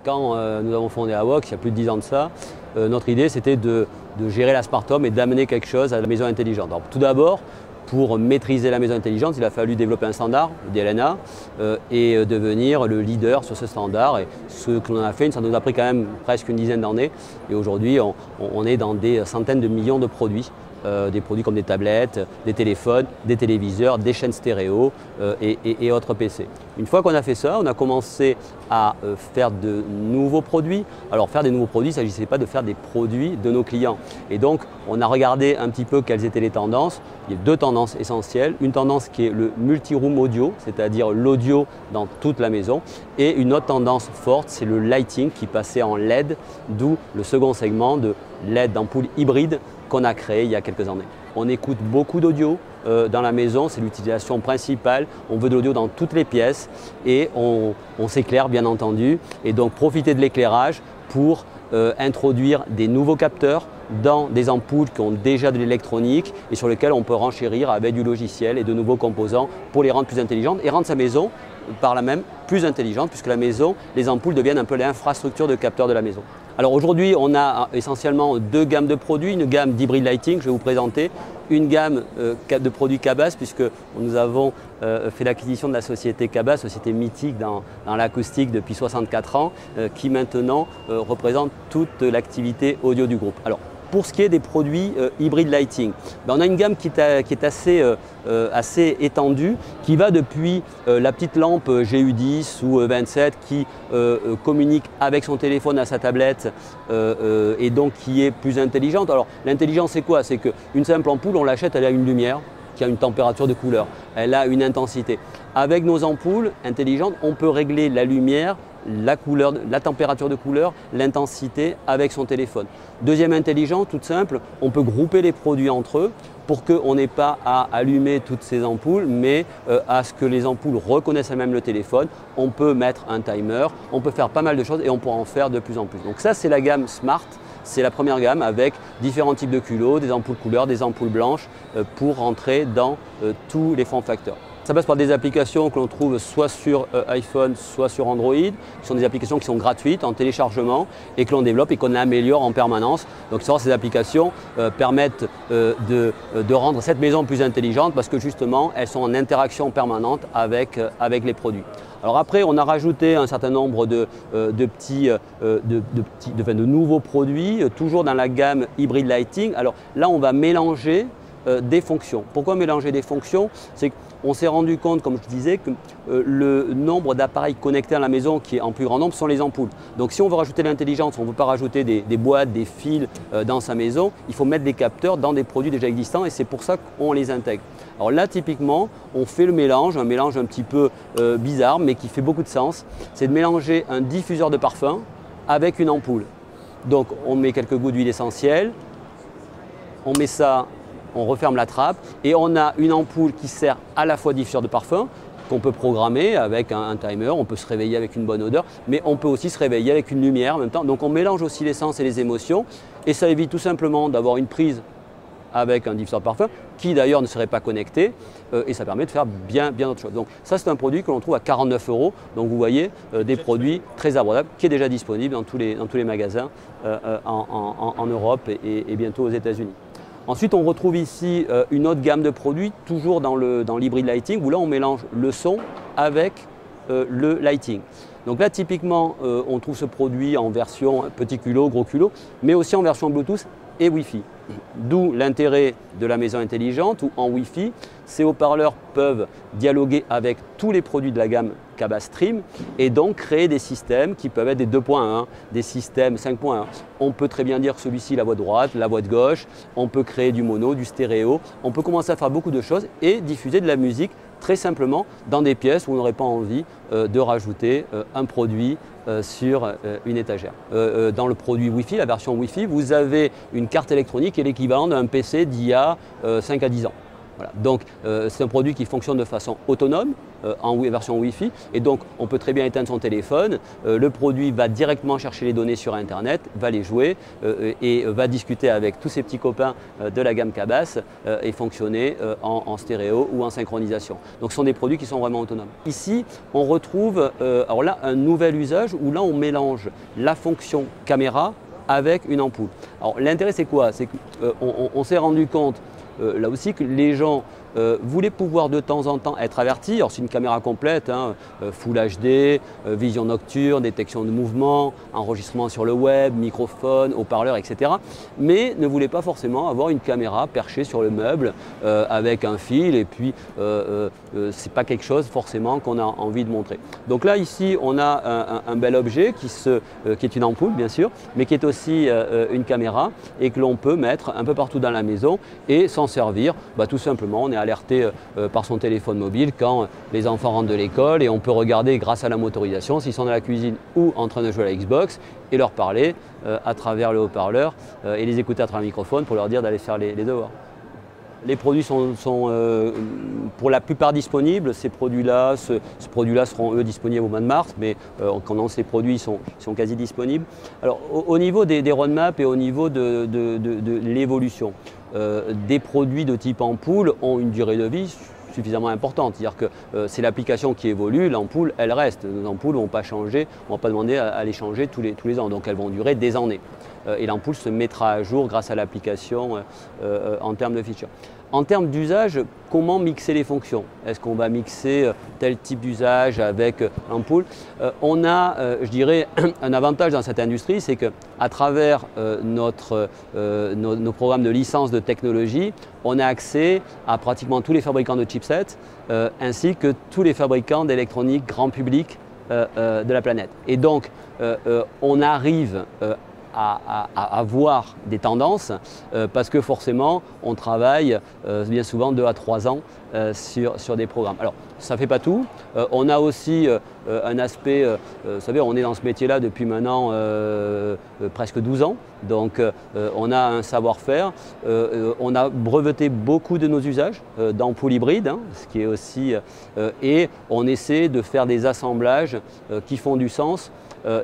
Quand nous avons fondé AWOC, il y a plus de 10 ans de ça, notre idée c'était de gérer la smart home et d'amener quelque chose à la maison intelligente. Alors, tout d'abord, pour maîtriser la maison intelligente, il a fallu développer un standard, le DLNA, et devenir le leader sur ce standard. Et ce que l'on a fait, ça nous a pris quand même presque une dizaine d'années. Et aujourd'hui, on est dans des centaines de millions de produits. Des produits comme des tablettes, des téléphones, des téléviseurs, des chaînes stéréo et autres PC. Une fois qu'on a fait ça, on a commencé à faire de nouveaux produits. Alors faire des nouveaux produits, il ne s'agissait pas de faire des produits de nos clients. Et donc on a regardé un petit peu quelles étaient les tendances. Il y a deux tendances essentielles. Une tendance qui est le multi-room audio, c'est-à-dire l'audio dans toute la maison. Et une autre tendance forte, c'est le lighting qui passait en LED, d'où le second segment de LED d'ampoule hybride qu'on a créé il y a quelques années. On écoute beaucoup d'audio dans la maison, c'est l'utilisation principale. On veut de l'audio dans toutes les pièces et on s'éclaire bien entendu. Et donc profiter de l'éclairage pour introduire des nouveaux capteurs dans des ampoules qui ont déjà de l'électronique et sur lesquelles on peut renchérir avec du logiciel et de nouveaux composants pour les rendre plus intelligentes et rendre sa maison par là même plus intelligente, puisque la maison, les ampoules deviennent un peu l'infrastructure de capteurs de la maison. Alors aujourd'hui, on a essentiellement deux gammes de produits, une gamme d'hybrid lighting, je vais vous présenter, une gamme de produits Cabas, puisque nous avons fait l'acquisition de la société Cabas, société mythique dans l'acoustique depuis 64 ans, qui maintenant représente toute l'activité audio du groupe. Alors, pour ce qui est des produits hybrid lighting, on a une gamme qui est assez étendue, qui va depuis la petite lampe GU10 ou 27 qui communique avec son téléphone à sa tablette et donc qui est plus intelligente. Alors l'intelligence c'est quoi? C'est qu'une simple ampoule, on l'achète, elle a une lumière qui a une température de couleur, elle a une intensité. Avec nos ampoules intelligentes, on peut régler la lumière, la couleur, la température de couleur, l'intensité avec son téléphone. Deuxième intelligence, toute simple, on peut grouper les produits entre eux pour qu'on n'ait pas à allumer toutes ces ampoules, mais à ce que les ampoules reconnaissent elles-mêmes le téléphone. On peut mettre un timer, on peut faire pas mal de choses et on pourra en faire de plus en plus. Donc ça, c'est la gamme Smart. C'est la première gamme avec différents types de culots, des ampoules couleurs, des ampoules blanches pour rentrer dans tous les form facteurs. Ça passe par des applications que l'on trouve soit sur iPhone, soit sur Android, qui sont des applications qui sont gratuites en téléchargement et que l'on développe et qu'on améliore en permanence. Donc ces applications permettent de rendre cette maison plus intelligente parce que justement elles sont en interaction permanente avec les produits. Alors après, on a rajouté un certain nombre de nouveaux produits, toujours dans la gamme Hybrid Lighting. Alors là, on va mélanger des fonctions. Pourquoi mélanger des fonctions? C'est qu'on s'est rendu compte, comme je disais, que le nombre d'appareils connectés à la maison qui est en plus grand nombre sont les ampoules. Donc si on veut rajouter l'intelligence, on ne veut pas rajouter des boîtes, des fils dans sa maison, il faut mettre des capteurs dans des produits déjà existants et c'est pour ça qu'on les intègre. Alors là, typiquement, on fait le mélange, un mélange un petit peu bizarre, mais qui fait beaucoup de sens. C'est de mélanger un diffuseur de parfum avec une ampoule. Donc on met quelques gouttes d'huile essentielle, on met ça, on referme la trappe et on a une ampoule qui sert à la fois diffuseur de parfum, qu'on peut programmer avec un timer, on peut se réveiller avec une bonne odeur, mais on peut aussi se réveiller avec une lumière en même temps. Donc on mélange aussi les sens et les émotions et ça évite tout simplement d'avoir une prise avec un diffuseur de parfum qui d'ailleurs ne serait pas connecté et ça permet de faire bien autre chose. Donc ça c'est un produit que l'on trouve à 49 €. Donc vous voyez des produits très abordables qui est déjà disponible dans tous les magasins en Europe et bientôt aux États-Unis. Ensuite, on retrouve ici une autre gamme de produits, toujours dans l'hybrid lighting, où là, on mélange le son avec le lighting. Donc là, typiquement, on trouve ce produit en version petit culot, gros culot, mais aussi en version Bluetooth et Wi-Fi. D'où l'intérêt de la maison intelligente où en Wi-Fi, ces haut-parleurs peuvent dialoguer avec tous les produits de la gamme Cabas Stream et donc créer des systèmes qui peuvent être des 2.1, des systèmes 5.1. On peut très bien dire que celui-ci la voix de droite, la voix de gauche, on peut créer du mono, du stéréo, on peut commencer à faire beaucoup de choses et diffuser de la musique très simplement dans des pièces où on n'aurait pas envie de rajouter un produit sur une étagère. Dans le produit Wi-Fi, la version Wi-Fi, vous avez une carte électronique qui est l'équivalent d'un PC d'il y a 5 à 10 ans. Voilà. Donc c'est un produit qui fonctionne de façon autonome, en version Wi-Fi, et donc on peut très bien éteindre son téléphone, le produit va directement chercher les données sur Internet, va les jouer et va discuter avec tous ses petits copains de la gamme Cabas et fonctionner en stéréo ou en synchronisation. Donc ce sont des produits qui sont vraiment autonomes. Ici on retrouve alors là un nouvel usage où là on mélange la fonction caméra avec une ampoule. Alors l'intérêt c'est quoi? C'est qu'on s'est rendu compte là aussi que les gens voulaient pouvoir de temps en temps être avertis. Alors c'est une caméra complète, hein, Full HD, vision nocturne, détection de mouvement, enregistrement sur le web, microphone, haut-parleur, etc. Mais ne voulaient pas forcément avoir une caméra perchée sur le meuble avec un fil et puis c'est pas quelque chose forcément qu'on a envie de montrer. Donc là ici on a un bel objet qui est une ampoule bien sûr, mais qui est aussi une caméra et que l'on peut mettre un peu partout dans la maison et s'en servir tout simplement. On est alerté par son téléphone mobile quand les enfants rentrent de l'école et on peut regarder grâce à la motorisation s'ils sont dans la cuisine ou en train de jouer à la Xbox et leur parler à travers le haut-parleur et les écouter à travers le microphone pour leur dire d'aller faire les devoirs. Les produits sont pour la plupart disponibles. Ces produits-là seront eux disponibles au mois de mars, mais quand on lance les produits, ils sont quasi disponibles. Alors au niveau des roadmaps et au niveau de l'évolution, des produits de type ampoule ont une durée de vie suffisamment importante. C'est-à-dire que c'est l'application qui évolue, l'ampoule, elle reste. Nos ampoules ne vont pas changer, on ne va pas demander à les changer tous les ans, donc elles vont durer des années. Et l'ampoule se mettra à jour grâce à l'application en termes de features. En termes d'usage, comment mixer les fonctions? Est-ce qu'on va mixer tel type d'usage avec l'ampoule? On a, je dirais, un avantage dans cette industrie, c'est qu'à travers nos programmes de licence de technologie, on a accès à pratiquement tous les fabricants de chipsets ainsi que tous les fabricants d'électronique grand public de la planète. Et donc, on arrive à avoir des tendances parce que forcément on travaille bien souvent 2 à 3 ans sur des programmes. Alors ça ne fait pas tout, on a aussi un aspect, vous savez on est dans ce métier-là depuis maintenant presque 12 ans, donc on a un savoir-faire, on a breveté beaucoup de nos usages d'ampoules hybrides, hein, ce qui est aussi, et on essaie de faire des assemblages qui font du sens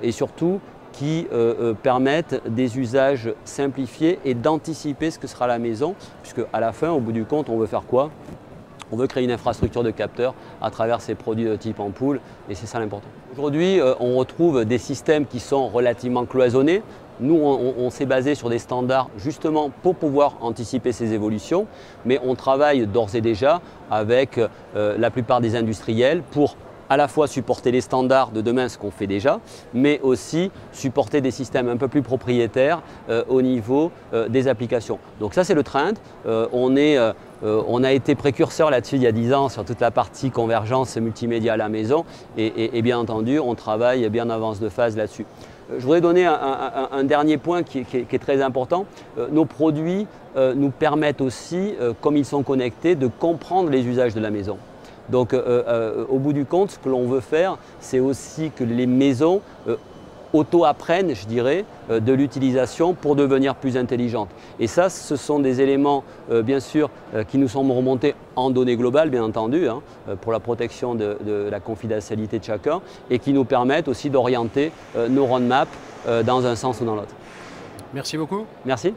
et surtout qui permettent des usages simplifiés et d'anticiper ce que sera la maison, puisque à la fin, au bout du compte, on veut faire quoi? On veut créer une infrastructure de capteurs à travers ces produits de type ampoule, et c'est ça l'important. Aujourd'hui, on retrouve des systèmes qui sont relativement cloisonnés. Nous, on s'est basé sur des standards justement pour pouvoir anticiper ces évolutions, mais on travaille d'ores et déjà avec la plupart des industriels pour à la fois supporter les standards de demain, ce qu'on fait déjà, mais aussi supporter des systèmes un peu plus propriétaires au niveau des applications. Donc ça c'est le trend, on a été précurseur là-dessus il y a 10 ans sur toute la partie convergence multimédia à la maison et bien entendu on travaille bien en avance de phase là-dessus. Je voudrais donner un dernier point qui est très important. Nos produits nous permettent aussi, comme ils sont connectés, de comprendre les usages de la maison. Donc au bout du compte, ce que l'on veut faire, c'est aussi que les maisons auto-apprennent, je dirais, de l'utilisation pour devenir plus intelligentes. Et ça, ce sont des éléments, bien sûr, qui nous sont remontés en données globales, bien entendu, hein, pour la protection de la confidentialité de chacun, et qui nous permettent aussi d'orienter nos roadmaps dans un sens ou dans l'autre. Merci beaucoup. Merci.